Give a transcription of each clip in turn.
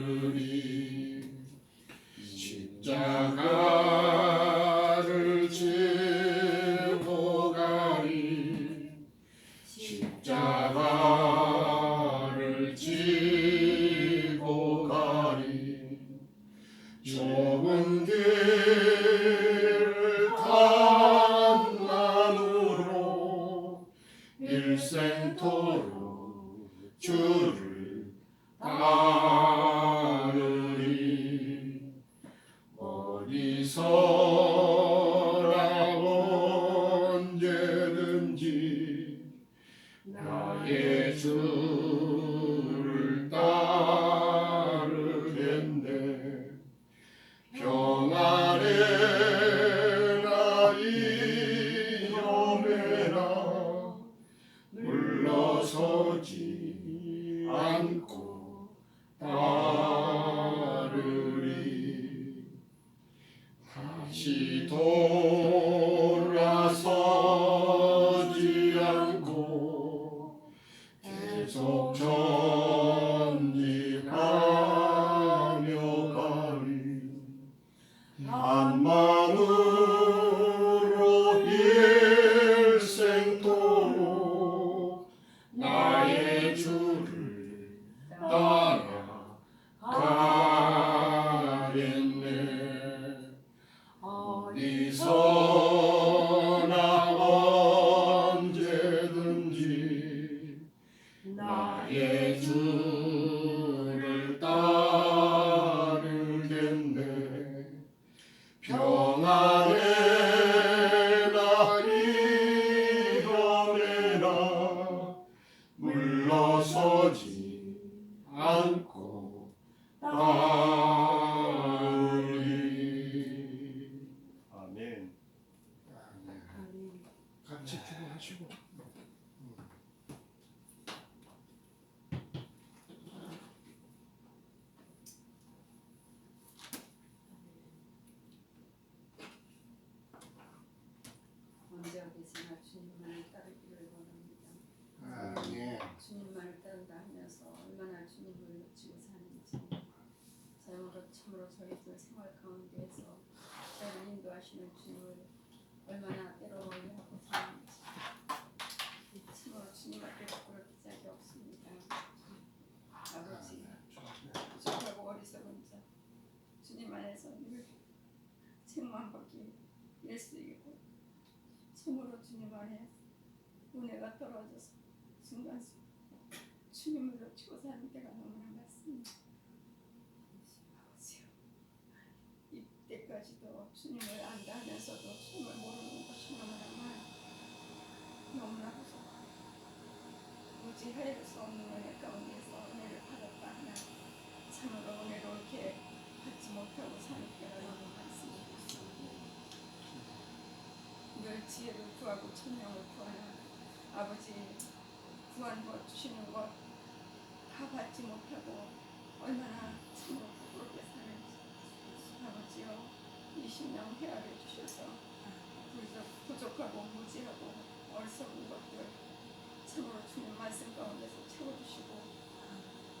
따르리. 십자가를 지고 가리. 십자가를 지고 가리. 좁은 길을 탐함으로 일생토록 주를 따르리. 어디서나 언제든지 나의 주를 따르겠네. 평안해라 위험해라 물러서지 않고 따르리. 다시 돌아서지 않고 계속 전진하며 가리. 한 마음으로 일생토록 나의 주를 따라가겠네. 어디서나 언제든지 나의 주를 따르겠네. 평안해라 위험해라 물러서지 않고 따르리. 아멘. 같이 기도하시고. 언제 어디서나 주님만을 따르기를 원합니다. 아멘. 주님만을 따른다 하면서 얼마나 주님을 놓치고 사는지, 참으로 저희들 생활 가운데에서 저희를 인도하시는 주님을 얼마나 때로워하고 사는지, 참으로 주님 앞에 부끄럽기 짝이 없습니다. 아버지, 부족하고 어리석은 자, 주님 안에서 늘 책망받기 일수이고, 참으로 주님 안에 은혜가 떨어져서 순간순간 주님을 놓치고 사는 때가 너무나 많습니다. 아버지요, 이때까지도 주님을 안다 하면서도 주님을 모르는 것이 너무나 부족하고 도저히 헤아릴 수 없는 은혜 가운데서 은혜를 받았다 하나 참으로 은혜롭게 받지 못하고 사는 때가 너무 많습니다. 늘 지혜를 구하고 천명을 구하나 아버지 구한 것 주시는 것 다 받지 못하고 얼마나 참으로 부끄럽게 사는지 아버지여 20년 헤아려 주셔서 부족하고 무지하고 어리석은 것들 참으로 주님 말씀 가운데서 채워주시고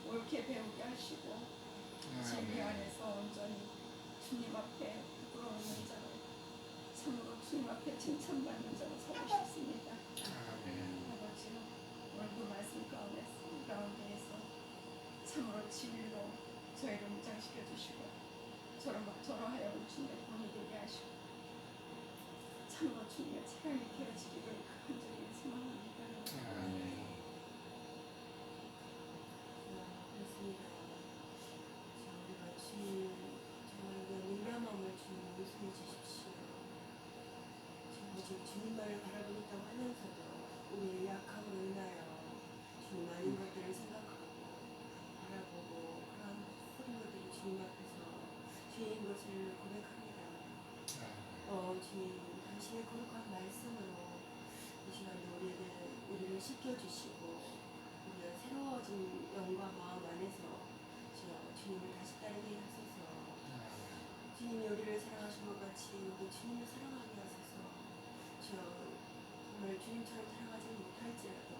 옳게 배우게 하시고 진리 안에서 온전히 주님 앞에 부끄러운 자로 참으로 주님 앞에 칭찬받는 자로 서고 싶습니다. 아버지요, 오늘 그 말씀 가운데에서 참으로 진리로 저희를 무장시켜 주시고 저로 하여금 주님의 본이 되게 하시고 참으로 주님의 체험이 되어지기를 간절히 소망합니다. 그렇습니다. 우리가 주님 정말 민감함을 주님 용서해 주십시오. 오직 주님만을 바라보고 있다고 하면서도 우리의 약함으로 인하여 주님 많은 것들을 생각하고 바라보고 그런 모든 것들이 주님 앞에서 죄인 것을 고백합니다. 주님 당신의 거룩한 말씀으로 이 시간에 우리를 씻겨주시고 우리가 새로워진 영과 마음 안에서 주님을 다시 따르게 하소서. 주님이 우리를 사랑하신 것 같이 우리 주님을 사랑하게 하소서. 정말 주님처럼 살아가지 못할지라도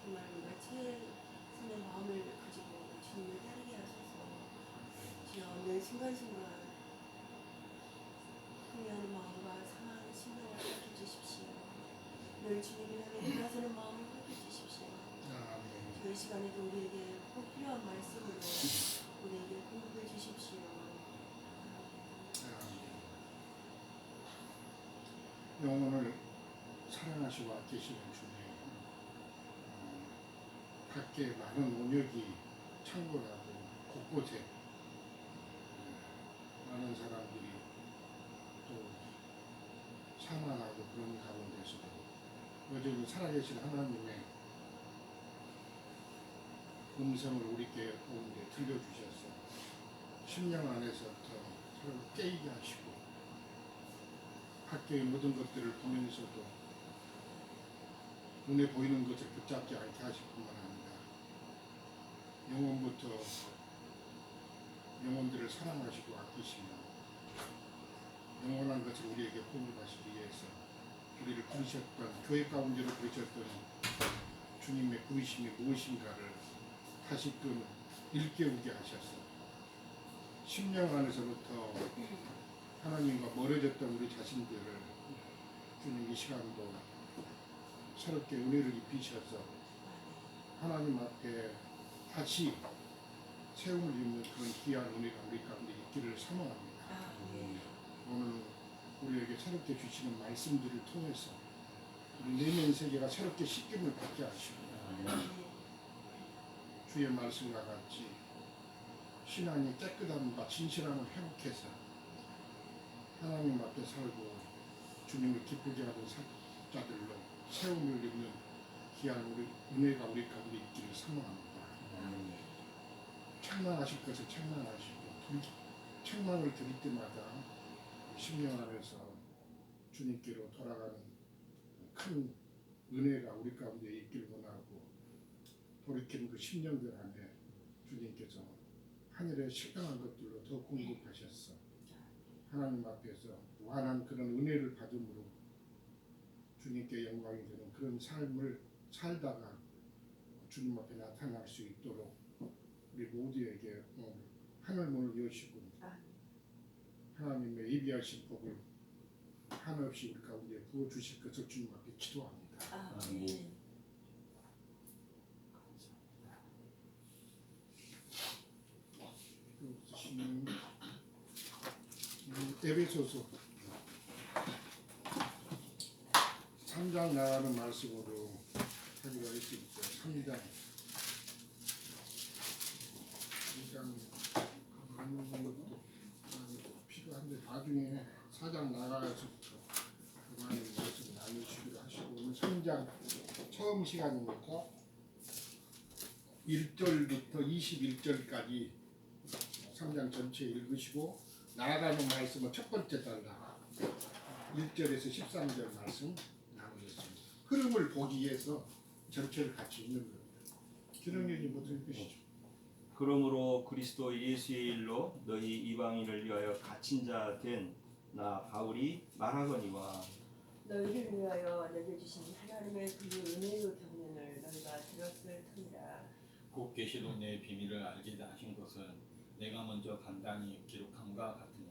정말 우리가 최선의 마음을 가지고 주님을 따르게 하소서. 주여 매 순간순간 후회하는 마음과 상한 심령을 밝혀주십시오. 늘 주님을 향해 돌아서는 마음을 밝혀주십시오. 아멘. 저희 시간에도 우리에게 꼭 필요한 말씀으로 우리에게 공급해 주십시오. 영혼을 사랑하시고 아끼시는 주님, 밖에 많은 온역이 창궐하고 곳곳에 많은 사람들이 또 사망하고 그런 가운데서도 여전히 살아계신 하나님의 음성을 우리께 가운데 들려주셔서 심령 안에서부터 서로 깨이게 하시고 밖의 모든 것들을 보면서도 눈에 보이는 것을 붙잡지 않게 하실 뿐만 아니라 영혼부터 영혼들을 사랑하시고 아끼시며 영원한 것을 우리에게 공급하시기 위해서 우리를 부르셨던 교회 가운데로 부르셨던 주님의 부르심이 무엇인가를 다시금 일깨우게 하셔서 심령 안에서부터 하나님과 멀어졌던 우리 자신들을 주님 이 시간도 새롭게 은혜를 입히셔서 하나님 앞에 다시 세움을 입는 그런 귀한 은혜가 우리 가운데 있기를 사모합니다. 오늘 우리에게 새롭게 주시는 말씀들을 통해서 우리 내면 세계가 새롭게 씻김을 받게 하시고 주의 말씀과 같이 신앙의 깨끗함과 진실함을 회복해서 하나님 앞에 살고 주님을 기쁘게 하는 자들로 세움을 입는 귀한 우리 은혜가 우리 가운데 있기를 사모합니다. 책망하실 것을 책망하시고 책망을 드릴 때마다 심령 안에서 주님께로 돌아가는 큰 은혜가 우리 가운데 있기를 원하고 돌이키는 그 심령들 안에 주님께서 하늘의 실감한 것들로 더 공급하셨어. 하나님 앞에서 무한한 그런 은혜를 받음으로 주님께 영광이 되는 그런 삶을 살다가 주님 앞에 나타날 수 있도록 우리 모두에게 하늘 문을 여시고 하나님의 예비하신 복을 한없이 우리 가운데 부어주실 것을 주님 앞에 기도합니다. 아멘. 에베소서 3장 나가는 말씀으로 하기로 했으니까 3장 필요한데 나중에 4장 나가서부터 그만의 말씀 나누시기로 하시고 오늘 3장 처음 시간이니까 1절부터 21절까지 3장 전체 읽으시고 나아가는 말씀은 첫 번째 달라 1절에서 13절 말씀 나누겠습니다. 흐름을 보기 위해서 전체를 같이 읽는 겁니다. 기능님이 먼저 읽으시죠. 그러므로 그리스도 예수의 일로 너희 이방인을 위하여 갇힌 자 된 나 바울이 말하거니와 너희를 위하여 내게 주신 하나님의 그 은혜의 경륜을 너희가 들었을 터이라. 곧 계시로 내 비밀을 알게 하신 것은 내가 먼저 간단히 기록함과 같으니.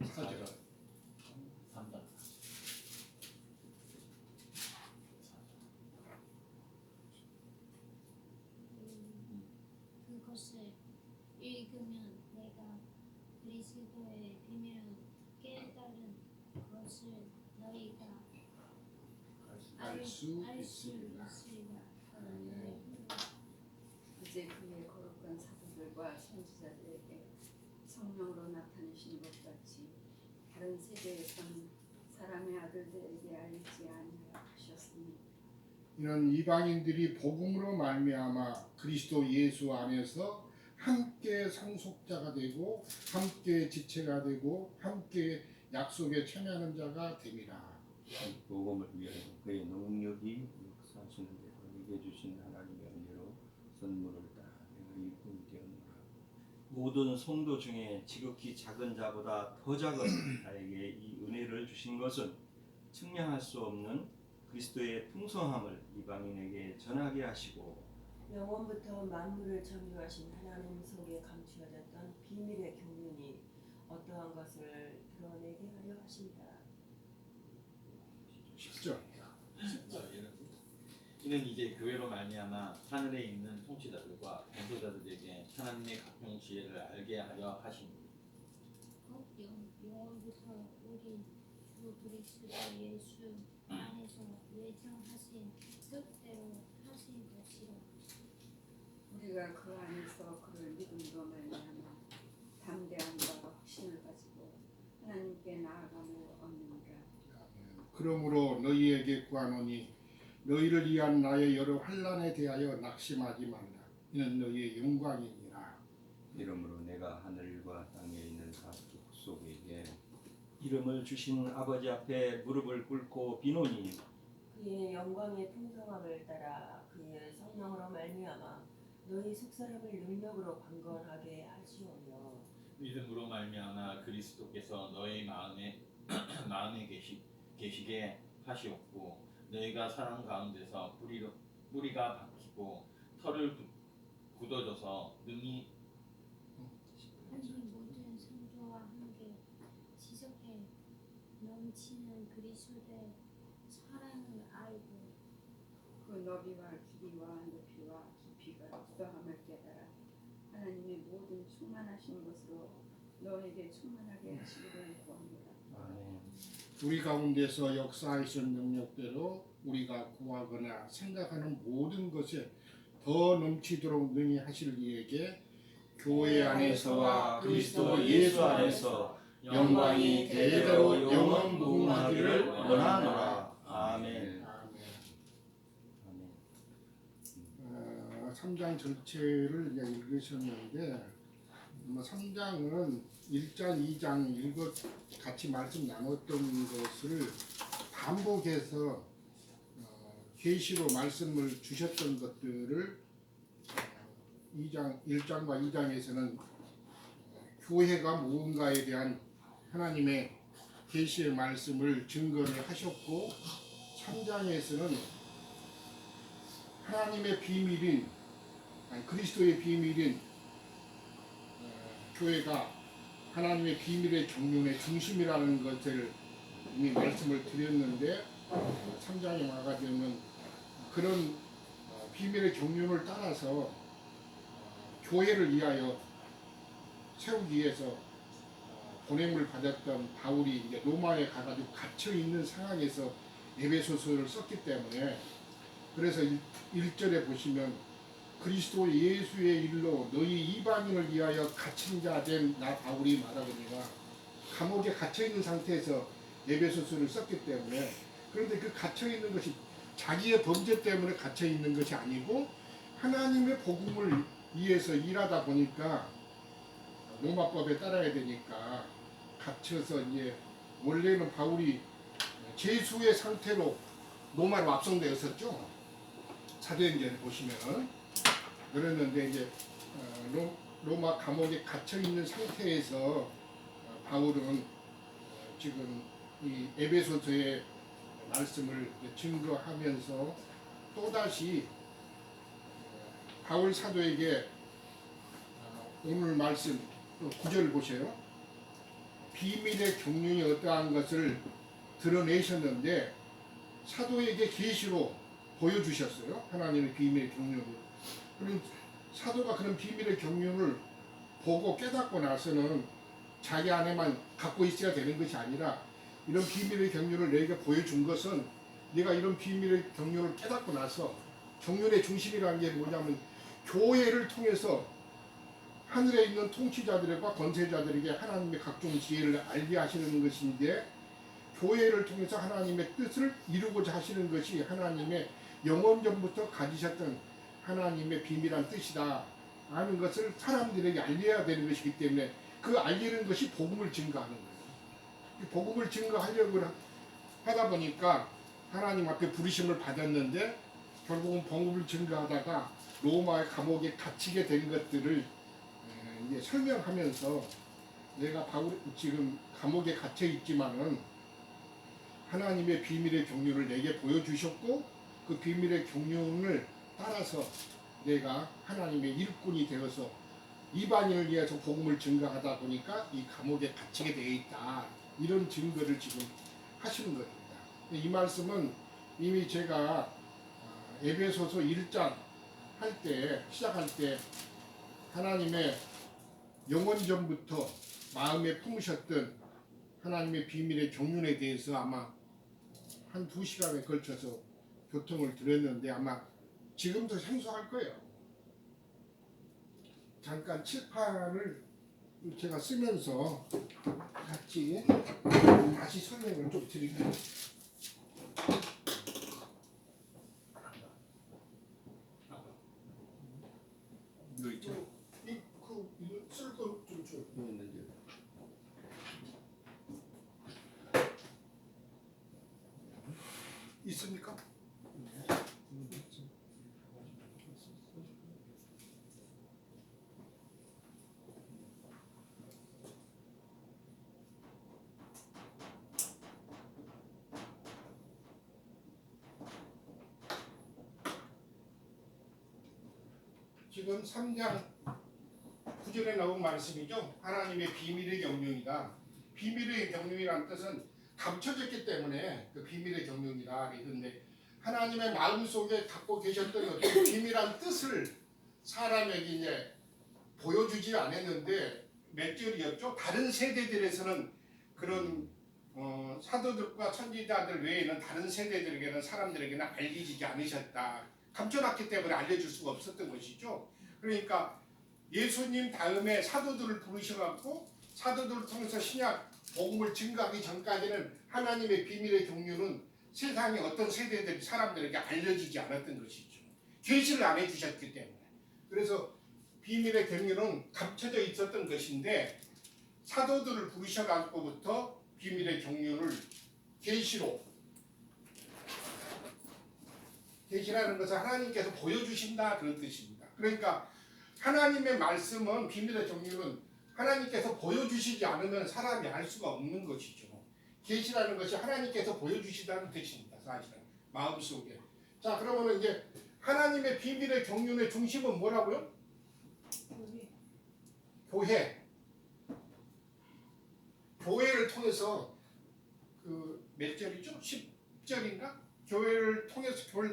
4절 3절 그것을 읽으면 내가 그리스도의 비밀을 깨달은 것을 너희가 알 수 있으리라. 있습니다. 이제 그의 거룩한 사도들과 선지자들에게 성령으로 나타내신 것 같이 다른 세대에서는 사람의 아들들에게 알리지 아니하셨으니 이는 이방인들이 복음으로 말미암아 그리스도 예수 안에서 함께 상속자가 되고 함께 지체가 되고 함께 약속에 참여하는 자가 됨이라. 복음을 위하여 그의 능력이 역사하시는 대로 내게 주신 하나님의 은혜로 선물을 다 내가 입은 되었노라. 모든 성도 중에 지극히 작은 자보다 더 작은 나에게 이 은혜를 주신 것은 측량할 수 없는 그리스도의 풍성함을 이방인에게 전하게 하시고 영원부터 만물을 창조하신 하나님 속에 감추어졌던 비밀의 경륜이 어떠한 것을 드러내게 하려 하신다. 10절. 이는 이제 교회로 말미암아 하늘에 있는 통치자들과 권세자들에게 하나님의 각종 지혜를 알게 하려 하시니 곧 영원부터 우리 주 그리스도 예수 안에서 예정하신 뜻대로 하신 것이라. 우리가 그 안에서 그를 믿음으로 말미암아 담대함과 확신을 가지고 하나님께 나아감을 얻는다. 그러므로 너희에게 구하노니 너희를 위한 나의 여러 환난에 대하여 낙심하지 말라. 이는 너희의 영광이니라. 이러므로 내가 하늘과 땅에 있는 각 족속에게 이름을 주신 아버지 앞에 무릎을 꿇고 비노니 그의 영광의 풍성함을 따라 그의 성령으로 말미암아 너희 속사람을 능력으로 강건하게 하시오며 믿음으로 말미암아 그리스도께서 너희 마음에 계시게 하시옵고 너희가 사랑 가운데서 뿌리가 박히고 털을 굳어져서 능히 하나님 모든 성도와 함께 지속해 넘치는 그리스도의 사랑을 알고 그 너비와 길이와 높이와 깊이가 어떠함을 깨달아 하나님의 모든 충만하신 것으로 너에게 충만하게 하시기를 구합니다. 아멘. 우리 가운데서 역사하신 능력대로 우리가 구하거나 생각하는 모든 것에 더 넘치도록 능히 하실 이에게 교회 안에서와 그리스도 예수 안에서 영광이 대대로 영원 무궁하기를 원하노라. 아멘. 아멘. 아멘. 3장 전체를 이제 읽으셨는데 3장은 1장, 2장 같이 말씀 나눴던 것을 반복해서 계시로 말씀을 주셨던 것들을 1장과 2장에서는 교회가 무언가에 대한 하나님의 계시의 말씀을 증거를 하셨고 3장에서는 하나님의 비밀인 그리스도의 비밀인 교회가 하나님의 비밀의 경륜의 중심이라는 것을 이미 말씀을 드렸는데 3장에 와가 되면 그런 비밀의 경륜을 따라서 교회를 위하여 세우기 위해서 보냄을 받았던 바울이 이제 로마에 가가지고 갇혀 있는 상황에서 에베소서를 썼기 때문에 그래서 1절에 보시면 그리스도 예수의 일로 너희 이방인을 위하여 갇힌 자 된 나 바울이 말하거니와 감옥에 갇혀 있는 상태에서 에베소서를 썼기 때문에 그런데 그 갇혀 있는 것이 자기의 범죄 때문에 갇혀 있는 것이 아니고 하나님의 복음을 위해서 일하다 보니까 로마법에 따라야 되니까 갇혀서 이제 원래는 바울이 죄수의 상태로 로마로 압송되었었죠. 사도행전을 보시면은 그랬는데 이제 로마 감옥에 갇혀 있는 상태에서 바울은 지금 이 에베소서의 말씀을 증거하면서 또다시 바울 사도에게 오늘 말씀 9절 보세요. 비밀의 경륜이 어떠한 것을 드러내셨는데 사도에게 계시로 보여주셨어요. 하나님의 비밀의 경륜을. 그럼 사도가 그런 비밀의 경륜을 보고 깨닫고 나서는 자기 안에만 갖고 있어야 되는 것이 아니라 이런 비밀의 경륜을 내게 보여준 것은 내가 이런 비밀의 경륜을 깨닫고 나서 경륜의 중심이라는 게 뭐냐면 교회를 통해서 하늘에 있는 통치자들과 권세자들에게 하나님의 각종 지혜를 알게 하시는 것인데 교회를 통해서 하나님의 뜻을 이루고자 하시는 것이 하나님의 영원전부터 가지셨던 하나님의 비밀한 뜻이다 하는 것을 사람들에게 알려야 되는 것이기 때문에 그 알리는 것이 복음을 증거하는 거예요. 복음을 증거하려고 하다 보니까 하나님 앞에 부르심을 받았는데 결국은 복음을 증거하다가 로마의 감옥에 갇히게 된 것들을 이제 설명하면서 내가 바울 지금 감옥에 갇혀 있지만은 하나님의 비밀의 경륜을 내게 보여주셨고 그 비밀의 경륜을 따라서 내가 하나님의 일꾼이 되어서 이방인을 위해서 복음을 증거하다 보니까 이 감옥에 갇히게 되어 있다. 이런 증거를 지금 하시는 겁니다. 이 말씀은 이미 제가 에베소서 1장 할 때 시작할 때 하나님의 영원전부터 마음에 품으셨던 하나님의 비밀의 경륜에 대해서 아마 한 2시간에 걸쳐서 교통을 드렸는데 아마 지금도 생소할 거예요. 잠깐 칠판을 제가 쓰면서 같이 다시 설명을 좀 드릴게요. 이거 있죠? 이거 쓸 거 좀 줘. 있는데. 있습니까? 지금 3장 9절에 나온 말씀이죠. 하나님의 비밀의 경륜이다. 비밀의 경륜이라는 뜻은 감춰졌기 때문에 그 비밀의 경륜이다. 그런데 하나님의 마음속에 갖고 계셨던 어떤 비밀한 뜻을 사람에게 이제 보여주지 않았는데 몇 절이었죠? 다른 세대들에서는 그런 사도들과 선지자들 외에는 다른 세대들에게는 사람들에게는 알려지지 않으셨다. 감춰놨기 때문에 알려줄 수가 없었던 것이죠. 그러니까 예수님 다음에 사도들을 부르셔갖고 사도들을 통해서 신약 복음을 증거하기 전까지는 하나님의 비밀의 경륜은 세상의 어떤 세대들 사람들에게 알려지지 않았던 것이죠. 계시를 안 해주셨기 때문에. 그래서 비밀의 경륜은 감춰져 있었던 것인데 사도들을 부르셔갖고부터 비밀의 경륜을 계시로, 계시라는 것은 하나님께서 보여주신다 그런 뜻입니다. 그러니까 하나님의 말씀은 비밀의 경륜은 하나님께서 보여주시지 않으면 사람이 알 수가 없는 것이죠. 계시라는 것이 하나님께서 보여주시다는 뜻입니다. 사실은 마음속에. 자, 그러면 이제 하나님의 비밀의 경륜의 중심은 뭐라고요? 교회. 교회를 통해서 그 몇 절이죠? 10절인가? 교회를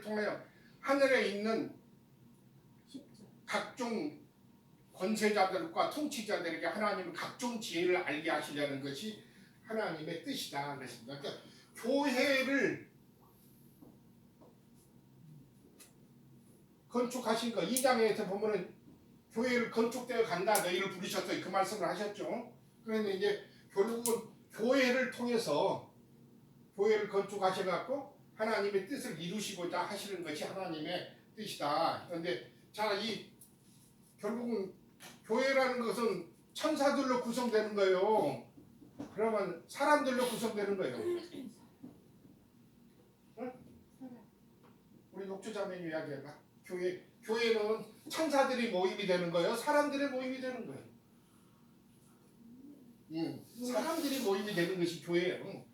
통하여 하늘에 있는 각종 권세자들과 통치자들에게 하나님은 각종 지혜를 알게 하시려는 것이 하나님의 뜻이다 그랬습니다. 그러니까 교회를 건축하신 거 2장에서 보면은 교회를 건축되어 간다 너희를 부르셨어요 그 말씀을 하셨죠. 그런데 이제 결국은 교회를 통해서 교회를 건축하셔갖고 하나님의 뜻을 이루시고자 하시는 것이 하나님의 뜻이다. 그런데 자, 이 결국은 교회라는 것은 천사들로 구성되는 거예요. 그러면 사람들로 구성되는 거예요. 응? 우리 녹주자매님 이야기해봐. 교회는 천사들이 모임이 되는 거예요. 사람들의 모임이 되는 거예요. 사람들이 모임이 되는 것이 교회예요.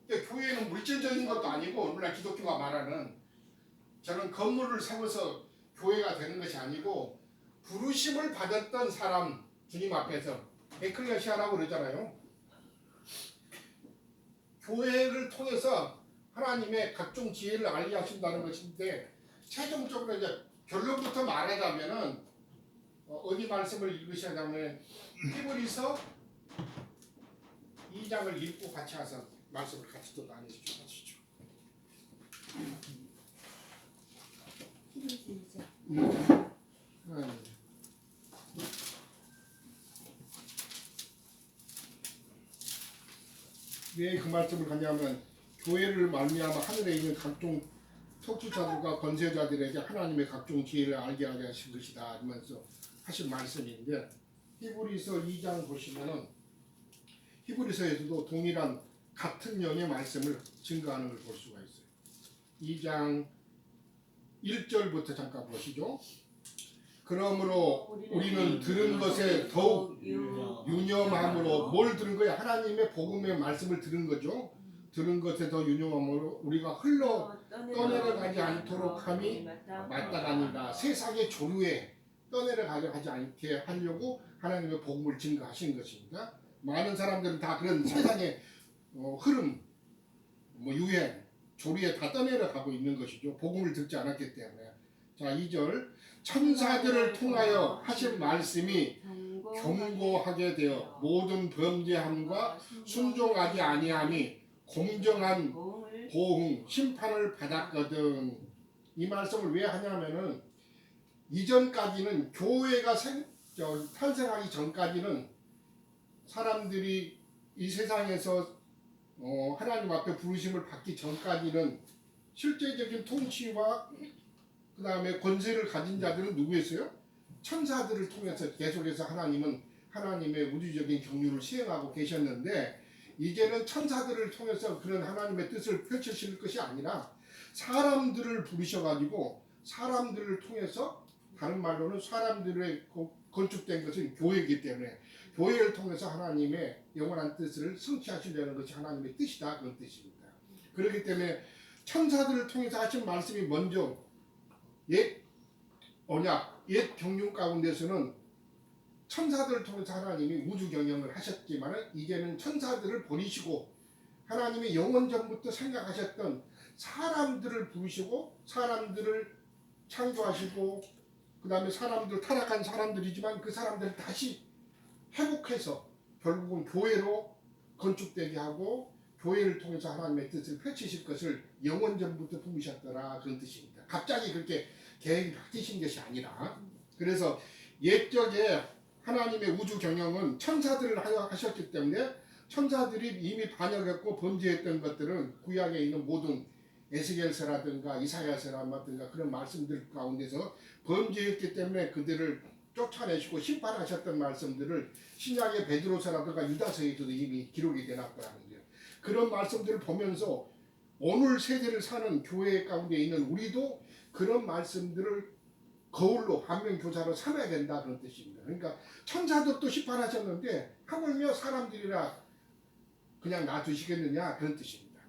그러니까 교회는 물질적인 것도 아니고 물론 기독교가 말하는 저는 건물을 세워서 교회가 되는 것이 아니고 부르심을 받았던 사람 주님 앞에서 에클레시아라고 그러잖아요. 교회를 통해서 하나님의 각종 지혜를 알게 하신다는 것인데 최종적으로 이제 결론부터 말하자면은 어디 말씀을 읽으시냐면 히브리서 2장을 읽고 같이 와서 말씀을 같이 또 나누시죠. 왜 그 말씀을 하냐면 교회를 말미암아 하늘에 있는 각종 통치자들과 권세자들에게 하나님의 각종 지혜를 알게 하려 하신 것이다 하면서 하신 말씀인데 히브리서 2장 보시면은 히브리서에서도 동일한 같은 영의 말씀을 증거하는 걸 볼 수가 있어요. 2장 1절부터 잠깐 보시죠. 그러므로 우리는 들은 것에 더욱 유념함으로 뭘 들은 거야? 하나님의 복음의 말씀을 들은 거죠. 들은 것에 더 유념함으로 우리가 흘러 떠내려가지 않도록 함이 마땅하니라. 세상의 조류에 떠내려가지 않게 하려고 하나님의 복음을 증거하신 것입니다. 많은 사람들은 다 그런 세상의 흐름, 유행, 조류에 다 떠내려가고 있는 것이죠. 복음을 듣지 않았기 때문에. 자, 2절 천사들을 통하여 하신 말씀이 경고하게 되어 모든 범죄함과 순종하지 아니함이 공정한 보응, 심판을 받았거든. 이 말씀을 왜 하냐면은 이전까지는 교회가 탄생하기 전까지는 사람들이 이 세상에서 하나님 앞에 부르심을 받기 전까지는 실제적인 통치와 그 다음에 권세를 가진 자들은 누구였어요? 천사들을 통해서 계속해서 하나님은 하나님의 우주적인 경륜을 시행하고 계셨는데 이제는 천사들을 통해서 그런 하나님의 뜻을 펼치실 것이 아니라 사람들을 부르셔가지고 사람들을 통해서, 다른 말로는 사람들의 건축된 것은 교회이기 때문에 교회를 통해서 하나님의 영원한 뜻을 성취하시려는 것이 하나님의 뜻이다, 그런 뜻입니다. 그렇기 때문에 천사들을 통해서 하신 말씀이 먼저 옛 언약, 옛 경륜 가운데서는 천사들을 통해서 하나님이 우주 경영을 하셨지만 이제는 천사들을 버리시고 하나님의 영원 전부터 생각하셨던 사람들을 부르시고 사람들을 창조하시고 그 다음에 사람들, 타락한 사람들이지만 그 사람들을 다시 회복해서 결국은 교회로 건축되게 하고 교회를 통해서 하나님의 뜻을 펼치실 것을 영원 전부터 품으셨더라, 그런 뜻입니다. 갑자기 그렇게 계획이 바뀌신 것이 아니라. 그래서 옛적에 하나님의 우주 경영은 천사들을 하셨기 때문에 천사들이 이미 반역했고 범죄했던 것들은 구약에 있는 모든 에스겔서라든가 이사야서라든가 그런 말씀들 가운데서 범죄했기 때문에 그들을 쫓아내시고 심판하셨던 말씀들을 신약의 베드로서라든가 유다서에도 이미 기록이 되놨더라는 거예요. 그런 말씀들을 보면서 오늘 세대를 사는 교회 가운데 있는 우리도 그런 말씀들을 거울로 반면교사로 삼아야 된다, 그런 뜻입니다. 그러니까 천사들도 심판하셨는데 하물며 사람들이라 그냥 놔두시겠느냐, 그런 뜻입니다.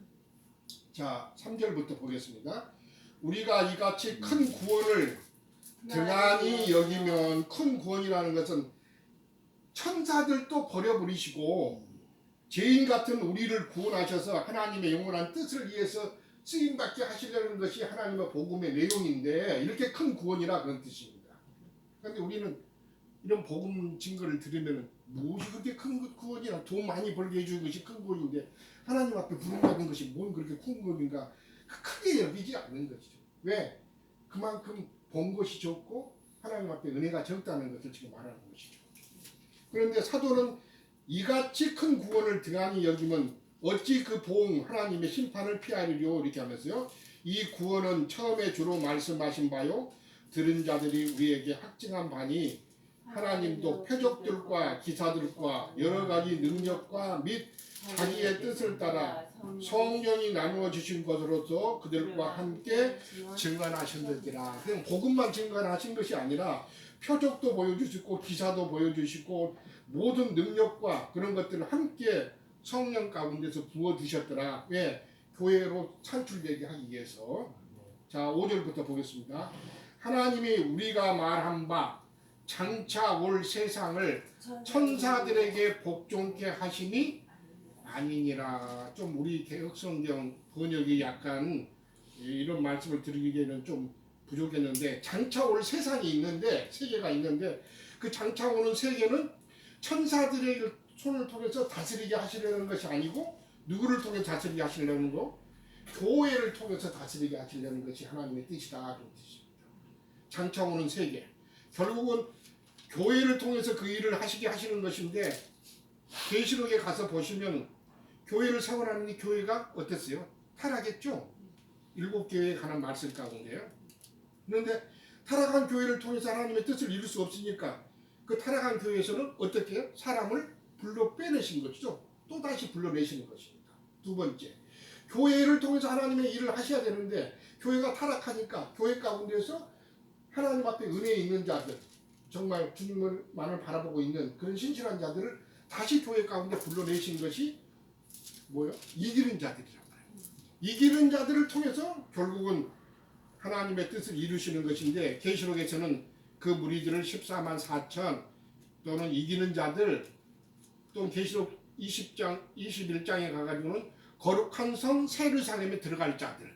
자, 3절부터 보겠습니다. 우리가 이같이 큰 구원을 등한히 여기면, 큰 구원이라는 것은 천사들도 버려버리시고 죄인 같은 우리를 구원하셔서 하나님의 영원한 뜻을 위해서 쓰임받게 하시려는 것이 하나님의 복음의 내용인데 이렇게 큰 구원이라, 그런 뜻입니다. 그런데 우리는 이런 복음 증거를 들으면 무엇이 그렇게 큰 구원이나 돈 많이 벌게 해주는 것이 큰 구원인데 하나님 앞에 부름받는 것이 뭔 그렇게 큰 구원인가, 크게 여기지 않는 것이죠. 왜? 그만큼 본 것이 적고 하나님 앞에 은혜가 적다는 것을 지금 말하는 것이죠. 그런데 사도는 이같이 큰 구원을 등한히 여기면 어찌 그 보응 하나님의 심판을 피하리요, 이렇게 하면서요. 이 구원은 처음에 주로 말씀하신 바요 들은 자들이 우리에게 확증한 바니 하나님도 표적들과 기사들과 여러 가지 능력과 및 자기의 뜻을 따라 성령이 나누어 주신 것으로서 그들과 함께 증언하셨느니라. 그냥 복음만 증언하신 것이 아니라 표적도 보여주시고 기사도 보여주시고 모든 능력과 그런 것들을 함께 성령 가운데서 부어주셨더라. 왜? 교회로 창출되게 하기 위해서. 자, 5절부터 보겠습니다. 하나님이 우리가 말한 바 장차 올 세상을 천사들에게 복종케 하시니 아니니라. 좀 우리 개혁성경 번역이 약간 이런 말씀을 드리기에는 좀 부족했는데, 장차 올 세상이 있는데, 세계가 있는데 그 장차 오는 세계는 천사들의 손을 통해서 다스리게 하시려는 것이 아니고 누구를 통해 다스리게 하시려는 거? 교회를 통해서 다스리게 하시려는 것이 하나님의 뜻이다, 그런 뜻입니다. 장차 오는 세계, 결국은 교회를 통해서 그 일을 하시게 하시는 것인데 계시록에 가서 보시면 교회를 세워놨는데 교회가 어땠어요? 타락했죠? 7교회에 관한 말씀 가운데요. 그런데 타락한 교회를 통해서 하나님의 뜻을 이룰 수 없으니까 그 타락한 교회에서는 어떻게 해요? 사람을 불러 빼내신 것이죠. 또다시 불러내시는 것입니다. 두 번째, 교회를 통해서 하나님의 일을 하셔야 되는데 교회가 타락하니까 교회 가운데서 하나님 앞에 은혜 있는 자들, 정말 주님을만을 바라보고 있는 그런 신실한 자들을 다시 교회 가운데 불러내신 것이 뭐요? 이기는 자들이란 말이에요. 이기는 자들을 통해서 결국은 하나님의 뜻을 이루시는 것인데 계시록에서는 그 무리들을 14만 4천 또는 이기는 자들 또는 계시록 20장 21장에 가가지고는 거룩한 성 세르살렘에 들어갈 자들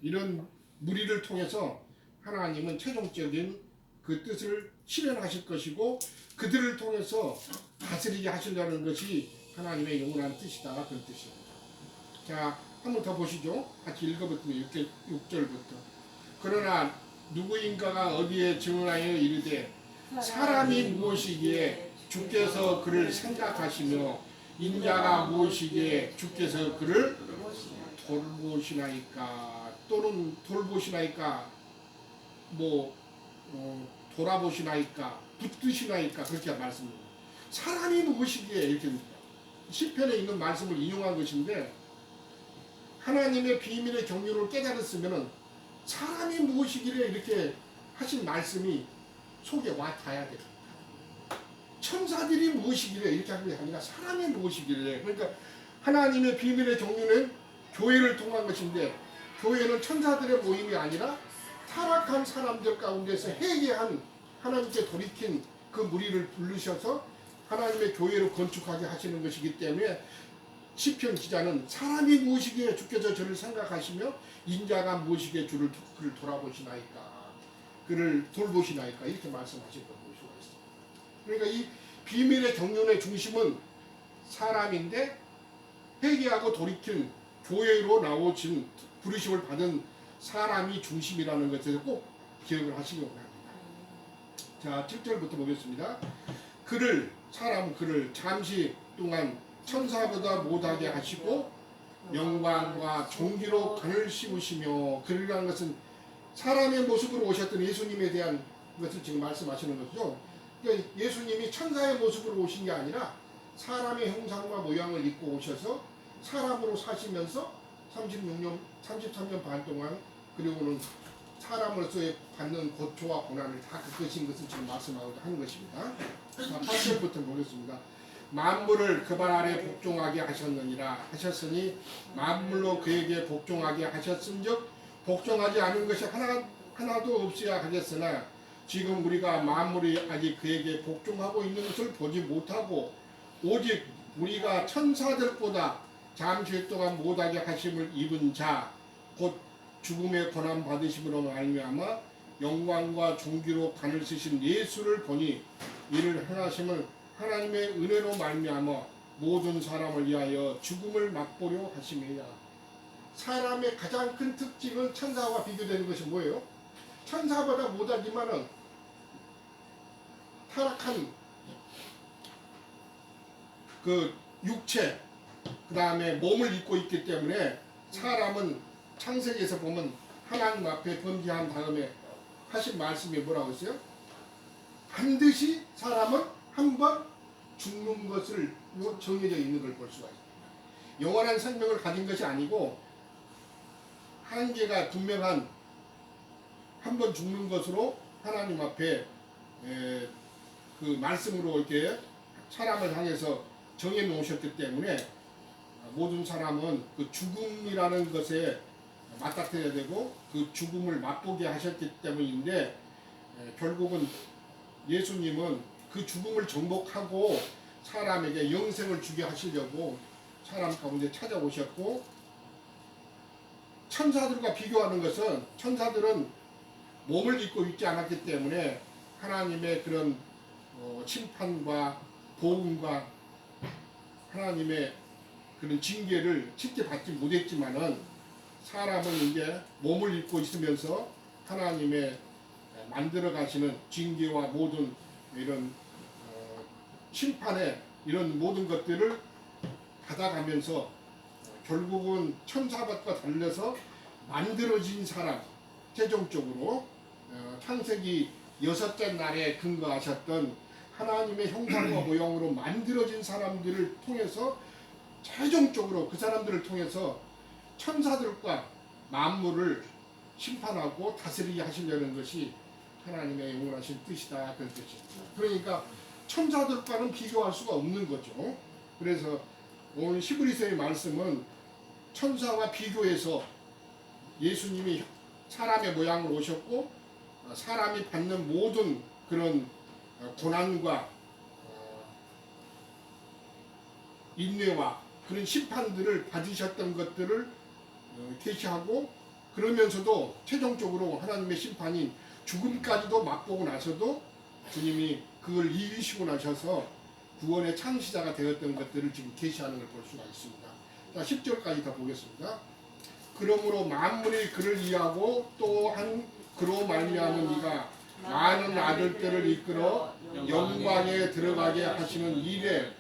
이런 무리를 통해서 하나님은 최종적인 그 뜻을 실현하실 것이고 그들을 통해서 다스리게 하신다는 것이 하나님의 영원한 뜻이다 그런 뜻입니다. 자, 한 번 더 보시죠. 같이 읽어보세요. 6절부터. 그러나 누구인가가 어디에 증언하여 이르되 사람이 무엇이기에 주께서 그를 생각하시며 인자가 무엇이기에 주께서 그를 돌보시나이까 또는 돌보시나이까 돌아보시나이까 붙드시나이까 그렇게 말씀합니다. 사람이 무엇이기에 이렇게 시편에 있는 말씀을 인용한 것인데 하나님의 비밀의 경륜을 깨달았으면 사람이 무엇이기에 이렇게 하신 말씀이 속에 와 닿아야 됩니다. 천사들이 무엇이기에 이렇게 하는 게 아니라 사람이 무엇이기에 그러니까 하나님의 비밀의 경륜은 교회를 통한 것인데 교회는 천사들의 모임이 아니라 타락한 사람들 가운데서 회개한 하나님께 돌이킨 그 무리를 부르셔서 하나님의 교회를 건축하게 하시는 것이기 때문에 시편 기자는 사람이 무엇이기에 주께서 저를 생각하시며 인자가 무엇이기에 그를 돌아보시나이까 그를 돌보시나이까 이렇게 말씀하신 걸 볼 수가 있습니다. 그러니까 이 비밀의 경륜의 중심은 사람인데 회개하고 돌이킨 교회로 나오신 부르심을 받은 사람이 중심이라는 것을 꼭 기억을 하시기 바랍니다. 자, 7절부터 보겠습니다. 그를 잠시 동안 천사보다 못하게 하시고 영광과 존귀로 관을 씌우시며 그러라는 것은 사람의 모습으로 오셨던 예수님에 대한 것을 지금 말씀하시는 거죠. 그러니까 예수님이 천사의 모습으로 오신 게 아니라 사람의 형상과 모양을 입고 오셔서 사람으로 사시면서 33년 반 동안 그리고는 사람으로서의 받는 고초와 고난을 다 겪으신 것을 지금 말씀하고 하는 것입니다. 8절부터 보겠습니다. 만물을 그 발 아래 복종하게 하셨느니라 하셨으니 만물로 그에게 복종하게 하셨은즉 복종하지 않은 것이 하나도 없어야 하겠으나 지금 우리가 만물이 아직 그에게 복종하고 있는 것을 보지 못하고 오직 우리가 천사들보다 잠시 동안 못하게 하심을 입은 자 곧 죽음의 고난 받으심으로 말미암아 영광과 존귀로 관을 쓰신 예수를 보니 이를 행하심을 하나님의 은혜로 말미암아 모든 사람을 위하여 죽음을 맛보려 하심이라. 사람의 가장 큰 특징은 천사와 비교되는 것이 뭐예요? 천사보다 못하지만은 타락한 그 육체 그 다음에 몸을 입고 있기 때문에 사람은 창세기에서 보면 하나님 앞에 범죄한 다음에 하신 말씀이 뭐라고 했어요? 반드시 사람은 한번 죽는 것을 정해져 있는 걸 볼 수가 있습니다. 영원한 생명을 가진 것이 아니고 한계가 분명한 한 번 죽는 것으로 하나님 앞에 그 말씀으로 이렇게 사람을 향해서 정해 놓으셨기 때문에 모든 사람은 그 죽음이라는 것에 맞닥뜨려야 되고 그 죽음을 맛보게 하셨기 때문인데 결국은 예수님은 그 죽음을 정복하고 사람에게 영생을 주게 하시려고 사람 가운데 찾아오셨고 천사들과 비교하는 것은 천사들은 몸을 입고 있지 않았기 때문에 하나님의 그런 심판과 보응과 하나님의 그런 징계를 쉽게 받지 못했지만은 사람은 이제 몸을 입고 있으면서 하나님의 만들어 가시는 징계와 모든 이런 심판의 이런 모든 것들을 받아가면서 결국은 천사밭과 달려서 만들어진 사람 최종적으로 창세기 6째 날에 근거하셨던 하나님의 형상과 모형으로 만들어진 사람들을 통해서 최종적으로 그 사람들을 통해서 천사들과 만물을 심판하고 다스리게 하시려는 것이 하나님의 영원하신 뜻이다 그런 뜻입니다. 그러니까 천사들과는 비교할 수가 없는 거죠. 그래서 오늘 히브리서의 말씀은 천사와 비교해서 예수님이 사람의 모양으로 오셨고 사람이 받는 모든 그런 고난과 인내와 그런 심판들을 받으셨던 것들을 계시하고 그러면서도 최종적으로 하나님의 심판인 죽음까지도 맛보고 나서도 주님이 그걸 이기시고 나셔서 구원의 창시자가 되었던 것들을 지금 계시하는 걸 볼 수가 있습니다. 자, 10절까지 더 보겠습니다. 그러므로 만물이 그를 이해하고 또한 그로 말미암은 이가 많은 아들들을 이끌어 영광에 들어가게 하시는 이래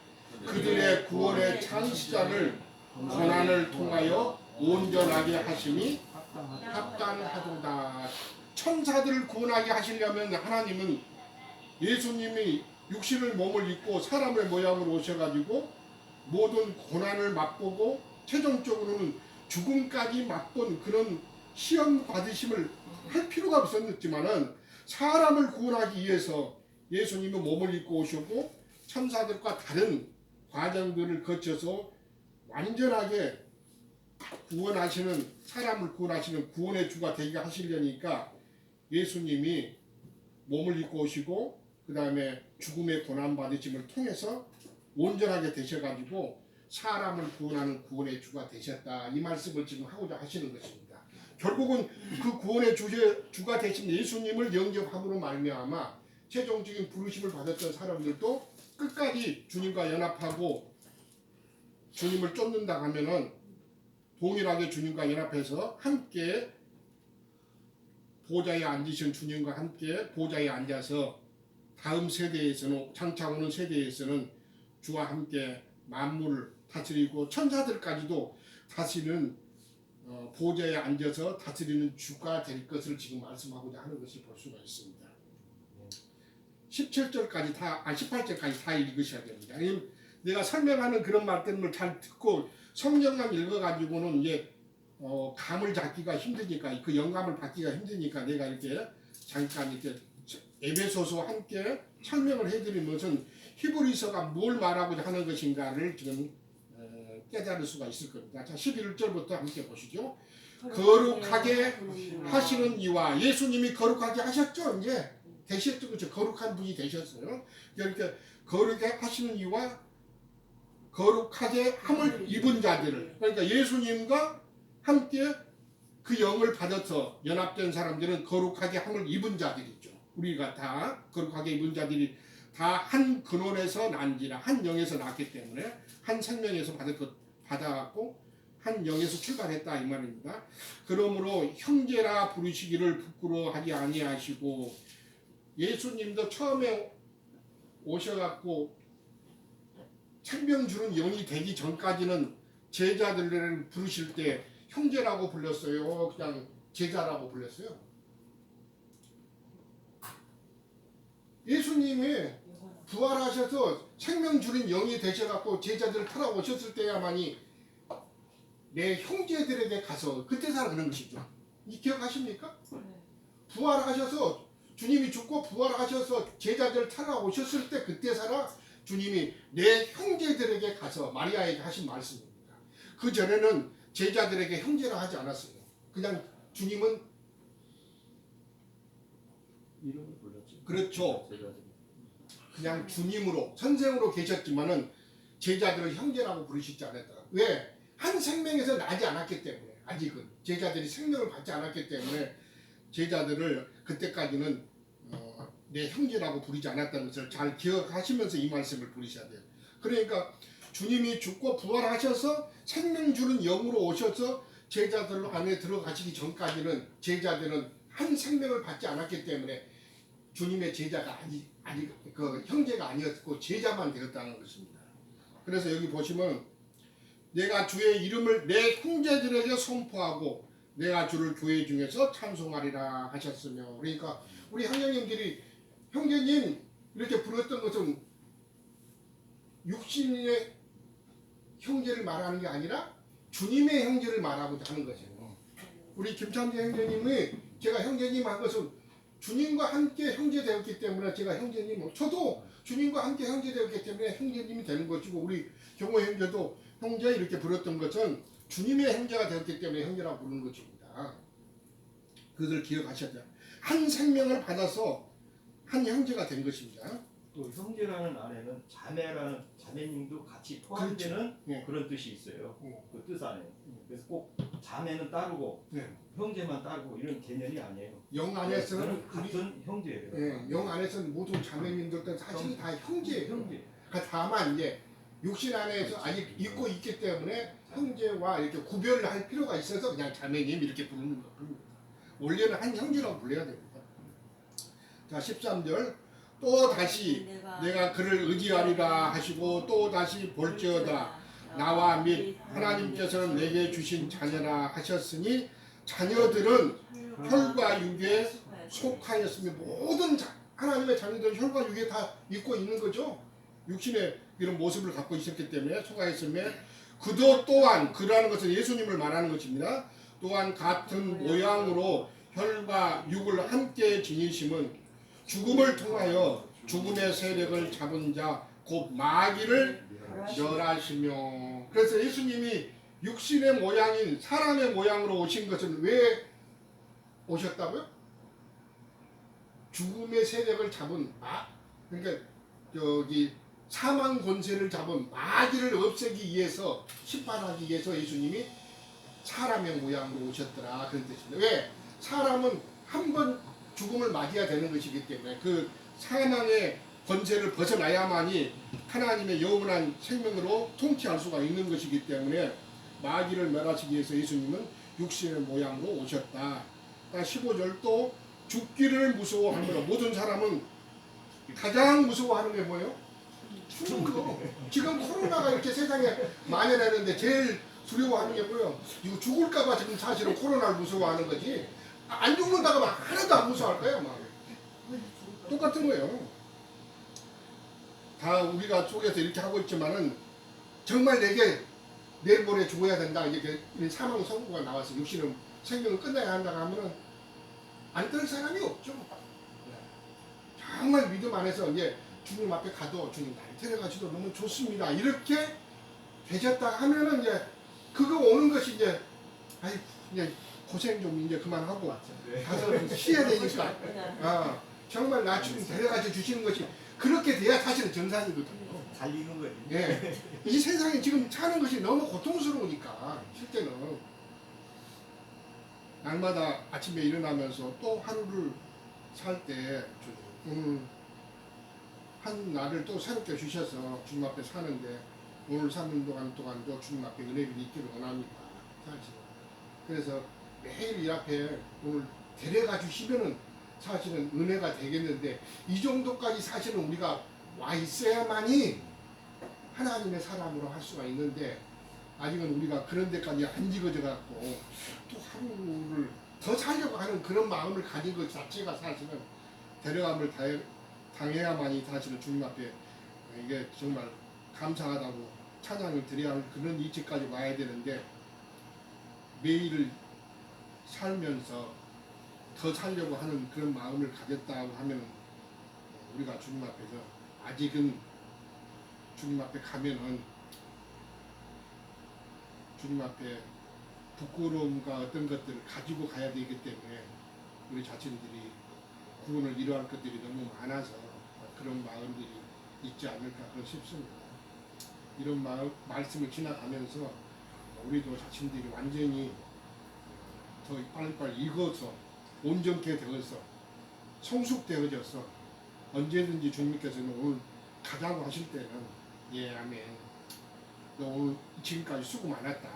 그들의 구원의 창시자를 고난을 통하여 온전하게 하심이 합당하도다. 천사들을 구원하게 하시려면 하나님은 예수님이 육신을 몸을 입고 사람의 모양으로 오셔가지고 모든 고난을 맛보고 최종적으로는 죽음까지 맛본 그런 시험 받으심을 할 필요가 없었지만은 사람을 구원하기 위해서 예수님은 몸을 입고 오셨고 천사들과 다른 과정들을 거쳐서 완전하게 구원하시는 사람을 구원하시는 구원의 주가 되게 하시려니까 예수님이 몸을 입고 오시고 그 다음에 죽음의 고난 받으심을 통해서 온전하게 되셔가지고 사람을 구원하는 구원의 주가 되셨다. 이 말씀을 지금 하고자 하시는 것입니다. 결국은 그 구원의 주가 되신 예수님을 영접함으로 말미암아 최종적인 부르심을 받았던 사람들도 끝까지 주님과 연합하고 주님을 쫓는다 하면은 동일하게 주님과 연합해서 함께 보좌에 앉으신 주님과 함께 보좌에 앉아서 다음 세대에서는 장차 오는 세대에서는 주와 함께 만물을 다스리고 천사들까지도 다스리는 보좌에 앉아서 다스리는 주가 될 것을 지금 말씀하고자 하는 것을 볼 수가 있습니다. 17절까지 18절까지 다 읽으셔야 됩니다. 내가 설명하는 그런 말들을 잘 듣고 성경만 읽어가지고는 이제 감을 잡기가 힘드니까 그 영감을 받기가 힘드니까 내가 이렇게 잠깐 이렇게 에베소서와 함께 설명을 해드리는 것은 히브리서가 뭘 말하고자 하는 것인가를 지금 깨달을 수가 있을 겁니다. 자, 11절부터 함께 보시죠. 거룩하게 하시는 이와 예수님이 거룩하게 하셨죠. 이제 되셨죠. 그렇죠. 거룩한 분이 되셨어요. 그러니까 거룩하게 하시는 이와 거룩하게 함을 입은 자들을 그러니까 예수님과 함께 그 영을 받아서 연합된 사람들은 거룩하게 함을 입은 자들이죠. 우리가 다 거룩하게 입은 자들이 다 한 근원에서 난지라 한 영에서 났기 때문에 한 생명에서 받아갖고 한 영에서 출발했다 이 말입니다. 그러므로 형제라 부르시기를 부끄러워하지 아니하시고 예수님도 처음에 오셔갖고 생명 주는 영이 되기 전까지는 제자들을 부르실 때 형제라고 불렀어요. 그냥 제자라고 불렀어요. 예수님이 부활하셔서 생명 주는 영이 되셔갖고 제자들을 따라오셨을 때야만이 내 형제들에게 가서 그때 살아가는 것이죠. 이 기억하십니까? 부활하셔서 주님이 죽고 부활하셔서 제자들을 따라오셨을 때 그때 살아 주님이 내 형제들에게 가서 마리아에게 하신 말씀입니다. 그 전에는 제자들에게 형제라 하지 않았어요. 그냥 주님은 이름을 불렀죠. 그렇죠. 그냥 주님으로 선생으로 계셨지만은 제자들을 형제라고 부르시지 않았다. 왜? 한 생명에서 나지 않았기 때문에 아직은 제자들이 생명을 받지 않았기 때문에 제자들을 그때까지는 내 형제라고 부르지 않았다는 것을 잘 기억하시면서 이 말씀을 부르셔야 돼요. 그러니까 주님이 죽고 부활하셔서 생명 주는 영으로 오셔서 제자들 안에 들어가시기 전까지는 제자들은 한 생명을 받지 않았기 때문에 주님의 제자가 아니 그 형제가 아니었고 제자만 되었다는 것입니다. 그래서 여기 보시면 내가 주의 이름을 내 형제들에게 선포하고 내가 주를 교회 중에서 찬송하리라 하셨으며 그러니까 우리 형제님들이 형제님 이렇게 부르었던 것은 육신의 형제를 말하는 게 아니라 주님의 형제를 말하고자 하는 거죠. 우리 김창재 형제님이 제가 형제님 한 것은 주님과 함께 형제 되었기 때문에 제가 형제님 저도 주님과 함께 형제되었기 때문에 형제님이 되는 것이고 우리 경호 형제도 형제 이렇게 부르던 것은 주님의 형제가 되었기 때문에 형제라고 부르는 것입니다. 그것을 기억하셔야 돼요. 한 생명을 받아서 한 형제가 된 것입니다. 또 형제라는 안에는 자매님도 같이 포함되는 그렇죠. 네. 그런 뜻이 있어요. 네. 그 뜻 안에. 그래서 꼭 자매는 따르고 네. 형제만 따르고 이런 개념이 아니에요. 영 안에서는 저는 같은 형제예요. 예, 영 안에서는 모든 자매님들도 사실 다 형제예요. 형제. 다만 이제 육신 안에서 아직 있고 있기 때문에 형제와 이렇게 구별을 할 필요가 있어서 그냥 자매님 이렇게 부르는 겁니다. 원래는 한 형제라고 불러야 됩니다. 자 13절 또 다시 내가 그를 의지하리라 하시고 또 다시 볼지어다 나와 및 하나님께서는 내게 주신 자녀라 하셨으니 자녀들은 혈과 육에 속하였으며 모든 하나님의 자녀들은 혈과 육에 다 있고 있는 거죠. 육신의 이런 모습을 갖고 있었기 때문에 속하였으며 그도 또한 그라는 것은 예수님을 말하는 것입니다. 또한 같은 모양으로 혈과 육을 함께 지니심은 죽음을 통하여 죽음의 세력을 잡은 자 곧 마귀를 멸하시며 그래서 예수님이 육신의 모양인 사람의 모양으로 오신 것은 왜 오셨다고요? 죽음의 세력을 잡은 그러니까 여기 사망 권세를 잡은 마귀를 없애기 위해서 심판하기 위해서 예수님이 사람의 모양으로 오셨더라 그런 뜻입니다. 왜? 사람은 한 번 죽음을 맞이해야 되는 것이기 때문에 그 사망의 권세를 벗어나야만이 하나님의 영원한 생명으로 통치할 수가 있는 것이기 때문에 마귀를 멸하시기 위해서 예수님은 육신의 모양으로 오셨다. 15절 또 죽기를 무서워하므로 모든 사람은 가장 무서워하는 게 뭐예요? 죽는 거. 지금 코로나가 이렇게 세상에 만연했는데 제일 두려워하는 게 뭐예요? 이거 죽을까봐 지금 사실은 코로나를 무서워하는 거지. 안 죽는다고 막 하나도 안 무서워할 거예요. 막. 똑같은 거예요. 다 우리가 속에서 이렇게 하고 있지만은 정말 내게 내일 모레 죽어야 된다. 이게 사망 선고가 나와서 육신은 생명을 끝내야 한다고 하면은 안 뜰 사람이 없죠. 정말 믿음 안에서 이제 주님 앞에 가도 주님 날 데려가시도 너무 좋습니다. 이렇게 되셨다 하면은 이제 그거 오는 것이 이제 아이 이제 고생 좀 이제 그만하고 가서 쉬어야 되니까 정말 나 주님 데려가서 주시는 것이 그렇게 돼야 사실은 정상이거든요. 달리는 거예요. 예. 이 세상에 지금 사는 것이 너무 고통스러우니까 실제는 날마다 아침에 일어나면서 또 하루를 살 때 오늘 한 날을 또 새롭게 주셔서 주님 앞에 사는데 오늘 사는 동안도 주님 앞에 은혜를 있기를 원합니다. 사실. 그래서 매일 이 앞에 오늘 데려가 주시면은 사실은 은혜가 되겠는데 이 정도까지 사실은 우리가 와 있어야만이 하나님의 사람으로 할 수가 있는데 아직은 우리가 그런 데까지 안 지거져 갖고 또 하루를 더 살려고 하는 그런 마음을 가진 것 자체가 사실은 데려감을 당해야만이 사실은 주님 앞에 이게 정말 감사하다고 찬양을 드려야 할 그런 이치까지 와야 되는데 매일을 살면서 더 살려고 하는 그런 마음을 가졌다고 하면 우리가 주님 앞에서 아직은 주님 앞에 가면은 주님 앞에 부끄러움과 어떤 것들을 가지고 가야 되기 때문에 우리 자신들이 구원을 이루할 것들이 너무 많아서 그런 마음들이 있지 않을까 그런 싶습니다. 이런 말씀을 지나가면서 우리도 자신들이 완전히 더 빨리빨리 익어서 온전케 되어서 성숙되어져서 언제든지 주님께서는 오늘 가자고 하실 때는 예 아멘 너 오늘 지금까지 수고 많았다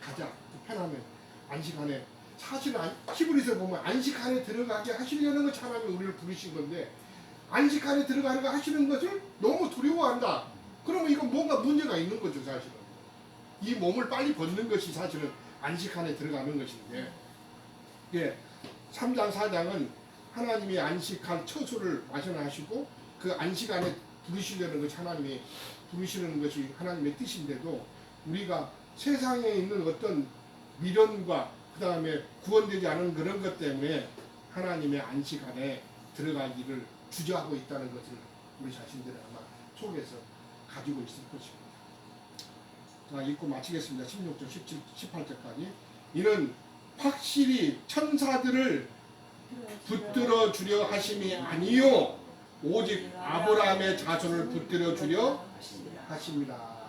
가자 편하면 안식안에 사실은 히브리서 보면 안식안에 들어가게 하시려는 것 하나님이 우리를 부르신 건데 안식안에 들어가는 거 하시는 것을 너무 두려워한다 그러면 이건 뭔가 문제가 있는 거죠 사실은 이 몸을 빨리 벗는 것이 사실은 안식안에 들어가는 것인데 예 3장 4장은 하나님이 안식할 처소를 마련하시고 그 안식안에 부르시려는 것이 하나님이 부르시는 것이 하나님의 뜻인데도 우리가 세상에 있는 어떤 미련과 그 다음에 구원되지 않은 그런 것 때문에 하나님의 안식안에 들어가기를 주저하고 있다는 것을 우리 자신들이 아마 속에서 가지고 있을 것입니다. 자, 읽고 마치겠습니다. 16절, 17, 18절까지. 이는 확실히 천사들을 붙들어 주려 하심이 아니요 오직 아브라함의 자손을 붙들어 주려 하십니다.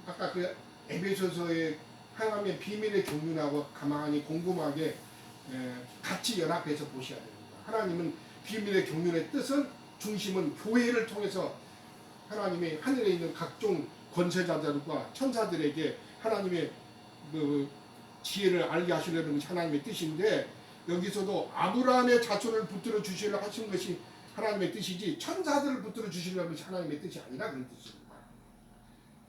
아까 그 에베소서의 하나님의 비밀의 경륜하고 가만히 곰곰하게 같이 연합해서 보셔야 됩니다. 하나님은 비밀의 경륜의 뜻은 중심은 교회를 통해서 하나님의 하늘에 있는 각종 권세자들과 천사들에게 하나님의 그 지혜를 알게 하시려는 것이 하나님의 뜻인데, 여기서도 아브라함의 자손을 붙들어 주시려 하신 것이 하나님의 뜻이지 천사들을 붙들어 주시려는 것이 하나님의 뜻이 아니라 그런 뜻입니다.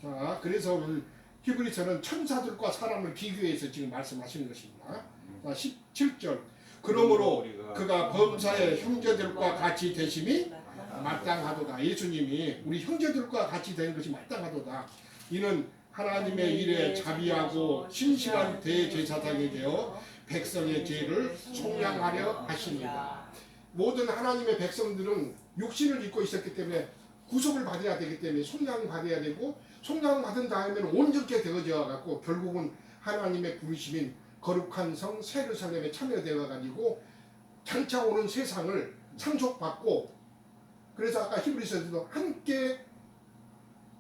자, 그래서 오늘 히브리서는 천사들과 사람을 비교해서 지금 말씀하시는 것입니다. 자, 17절. 그러므로 그가 범사의 형제들과 같이 되심이 마땅하도다. 예수님이 우리 형제들과 같이 되는 것이 마땅하도다. 이는 하나님의 일에 자비하고 신실한 대제사장이 되어 백성의 죄를 속량하려 하십니다. 모든 하나님의 백성들은 육신을 입고 있었기 때문에 구속을 받아야 되기 때문에 속량 받아야 되고, 속량 받은 다음에는 온전케 되어져 갖고 결국은 하나님의 부르심인 거룩한 성 세르살렘에 참여되어 가지고 장차 오는 세상을 상속받고, 그래서 아까 히브리서에서도 함께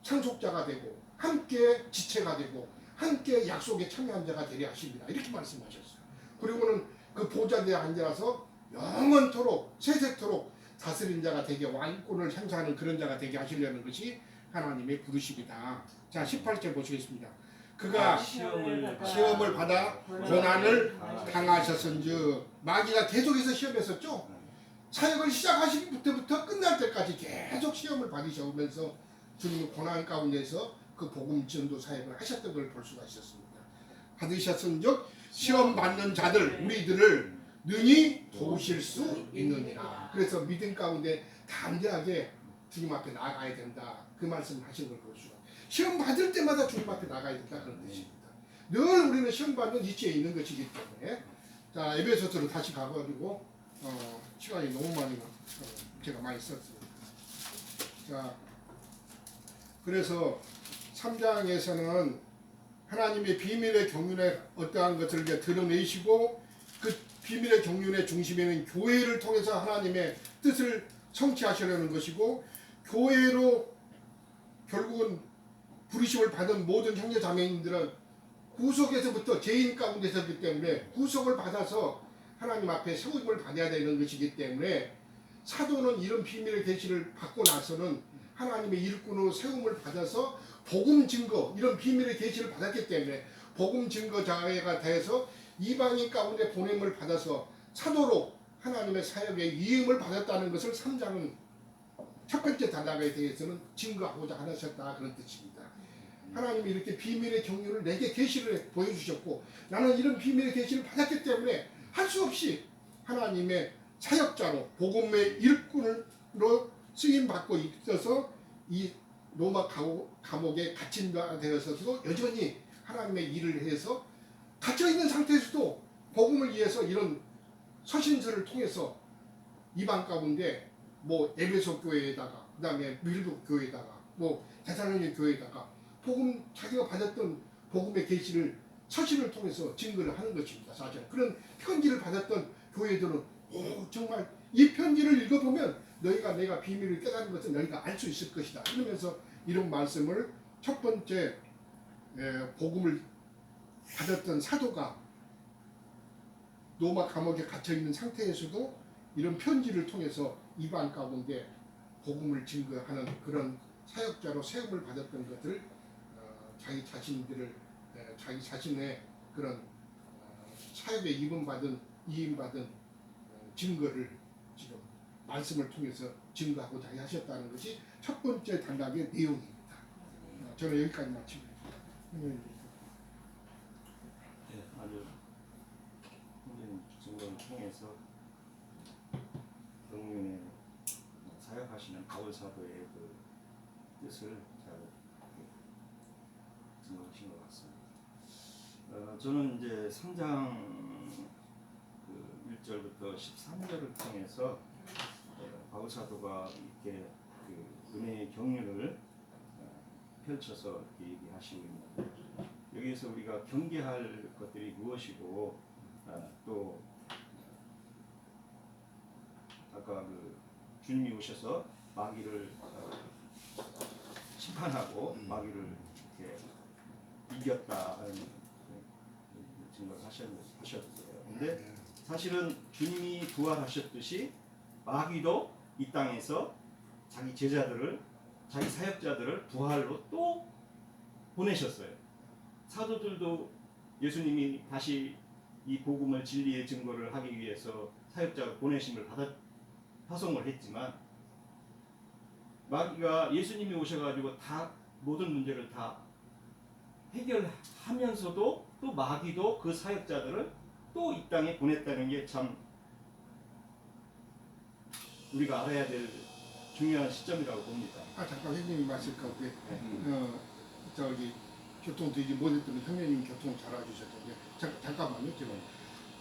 상속자가 되고 함께 지체가 되고 함께 약속에 참여한 자가 되려 하십니다. 이렇게 말씀하셨어요. 그리고는 그 보좌대에 앉아서 영원토록 세세토록 다스린 자가 되게 왕권을 행사하는 그런 자가 되게 하시려는 것이 하나님의 부르심이다. 자, 18절 보시겠습니다. 그가 시험을 받아 고난을 당하셨은즉, 마귀가 계속해서 시험했었죠. 사역을 시작하시기 때부터 끝날 때까지 계속 시험을 받으셔오면서 주님의 고난 가운데서 그 복음 전도 사역을 하셨던 걸 볼 수가 있었습니다. 받으셨은즉 시험 받는 자들 우리들을 능히 도우실 수 있느니라. 그래서 믿음 가운데 담대하게 주님 앞에 나가야 된다. 그 말씀을 하신 걸 볼 수가. 시험 받을 때마다 주님 앞에 나가야 된다 그런 뜻입니다. 늘 우리는 시험 받는 이치에 있는 것이기 때문에. 자, 에베소서로 다시 가가지고 시간이 너무 많이 제가 많이 썼습니다. 자, 그래서 3장에서는 하나님의 비밀의 경륜에 어떠한 것을 이제 드러내시고, 그 비밀의 경륜의 중심에는 교회를 통해서 하나님의 뜻을 성취하시려는 것이고, 교회로 결국은 부르심을 받은 모든 형제 자매님들은 구속에서부터 죄인 가운데서기 때문에 구속을 받아서 하나님 앞에 세움을 받아야 되는 것이기 때문에, 사도는 이런 비밀의 계시를 받고 나서는 하나님의 일꾼으로 세움을 받아서 복음 증거, 이런 비밀의 계시를 받았기 때문에 복음 증거자가 돼서 이방인 가운데 보냄을 받아서 사도로 하나님의 사역에 위임을 받았다는 것을 3장은 첫 번째 단락에 대해서는 증거하고자 하셨다 그런 뜻입니다. 하나님이 이렇게 비밀의 경륜을 내게 계시를 보여주셨고, 나는 이런 비밀의 계시를 받았기 때문에 할 수 없이 하나님의 사역자로 복음의 일꾼으로 쓰임받고 있어서 이 로마 감옥에 갇힌 바 되어서도 여전히 하나님의 일을 해서 갇혀있는 상태에서도 복음을 위해서 이런 서신서를 통해서 이방 가운데 뭐 에베소 교회에다가, 그 다음에 밀도 교회에다가, 뭐 데살로니가 교회에다가 복음, 자기가 받았던 복음의 계시를 서신을 통해서 증거를 하는 것입니다. 사실 그런 편지를 받았던 교회들은 정말 이 편지를 읽어보면 너희가 내가 비밀을 깨닫는 것을 너희가 알 수 있을 것이다. 이러면서 이런 말씀을 첫 번째 복음을 받았던 사도가 로마 감옥에 갇혀있는 상태에서도 이런 편지를 통해서 이방 가운데 복음을 증거하는 그런 사역자로 세움을 받았던 것을 자기 자신의 그런 사역에 이임받은 증거를 지금 말씀을 통해서 증거하고자 하셨다는 것이 첫 번째 단락의 내용입니다. 저는 여기까지 마치겠습니다. 네, 아주 힘든 증거를 통해서 경륜에 사역하시는 바울 사도의 그 뜻을 잘 증거하신 것 같습니다. 저는 이제 3장 그 1절부터 13절을 통해서 바울 사도가 이렇게 그 은혜의 경륜을 펼쳐서 이렇게 얘기하시고 있는데 여기에서 우리가 경계할 것들이 무엇이고 또 아까 그 주님이 오셔서 마귀를 심판하고 마귀를 이렇게 이겼다 하는 증거를 하셨어요. 근데 사실은 주님이 부활하셨듯이 마귀도 이 땅에서 자기 제자들을 자기 사역자들을 부활로 또 보내셨어요. 사도들도 예수님이 다시 이 복음을 진리의 증거를 하기 위해서 사역자가 보내심을 받아 파송을 했지만 마귀가 예수님이 오셔가지고 다 모든 문제를 다 해결하면서도 또 마귀도 그 사역자들을 또 이 땅에 보냈다는 게 참 우리가 알아야 될 중요한 시점이라고 봅니다. 잠깐 형님이 말씀 가운데 저기 교통 되지 못했던 형님이 교통 잘 알아주셨던데 잠깐만요. 제가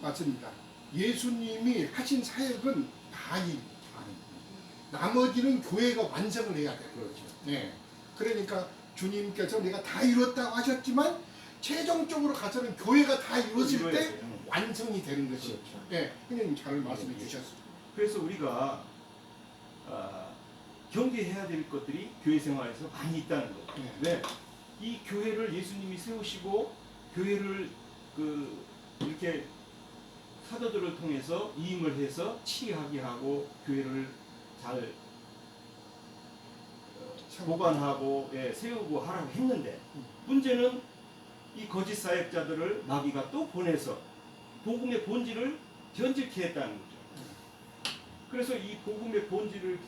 맞습니다. 예수님이 하신 사역은 다이 나머지는 교회가 완성을 해야 돼요. 그렇죠. 네. 그러니까 주님께서 내가 다 이뤘다고 하셨지만 최종적으로 가서는 교회가 다 이뤘을 때 완성이 되는 것이죠. 그렇죠. 네, 형님 잘 말씀해 주셨어요. 그래서 우리가 경계해야 될 것들이 교회 생활에서 많이 있다는 거예요. 왜? 이 교회를 예수님이 세우시고 교회를 이렇게 사도들을 통해서 이임을 해서 치리하게 하고 교회를 잘 보관하고 세우고 하라고 했는데 문제는 이 거짓 사역자들을 마귀가 또 보내서 복음의 본질을 변질케 했다는 거죠. 그래서 이 복음의 본질을